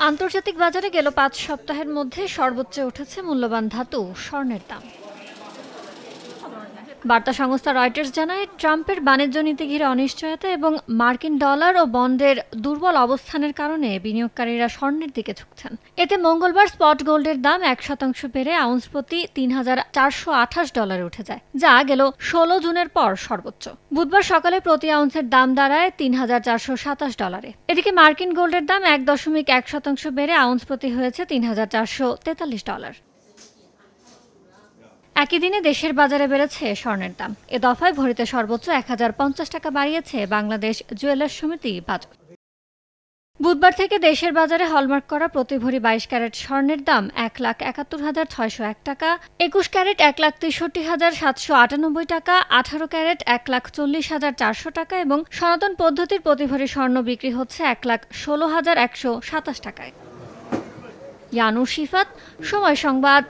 আন্তর্জাতিক বাজারে গেল ৫ সপ্তাহের মধ্যে সর্বোচ্চ উঠেছে মূল্যবান ধাতু স্বর্ণের দাম। বার্তা সংস্থা রয়টার্স জানায়, ট্রাম্পের বাণিজ্য নীতি ঘিরে অনিশ্চয়তা এবং মার্কিন ডলার ও বন্ডের দুর্বল অবস্থানের কারণে বিনিয়োগকারীরা স্বর্ণের দিকে ঝুঁকছেন। এতে মঙ্গলবার স্পট গোল্ডের দাম ১% বেড়ে আউন্স প্রতি $৩,৪২৮ উঠে যায়, যা গেল ১৬ জুনের পর সর্বোচ্চ। বুধবার সকালে প্রতি আউন্সের দাম দাঁড়ায় $৩,৪২৭। এদিকে মার্কিন গোল্ডের দাম ১.১% বেড়ে আউন্স প্রতি হয়েছে $৩,৪৪৩। একই দিনে দেশের বাজারে বেড়েছে স্বর্ণের দাম। এ দফায় ভরিতে সর্বোচ্চ ১,০৫০ টাকা বাড়িয়েছে বাংলাদেশ জুয়েলার্স সমিতি বাজার। বুধবার থেকে দেশের বাজারে হলমার্ক করা প্রতি ভরি ২২ ক্যারেট স্বর্ণের দাম ১,৭১,৬০১ টাকা, ২১ ক্যারেট ১,৬৩,৭৯৮ টাকা, ১৮ ক্যারেট ১,৪০,৪০০ টাকা এবং সনাতন পদ্ধতির প্রতি ভরি স্বর্ণ বিক্রি হচ্ছে ১,১৬,১২৭ টাকায়। ইয়ানুর শিফাত, সময় সংবাদ।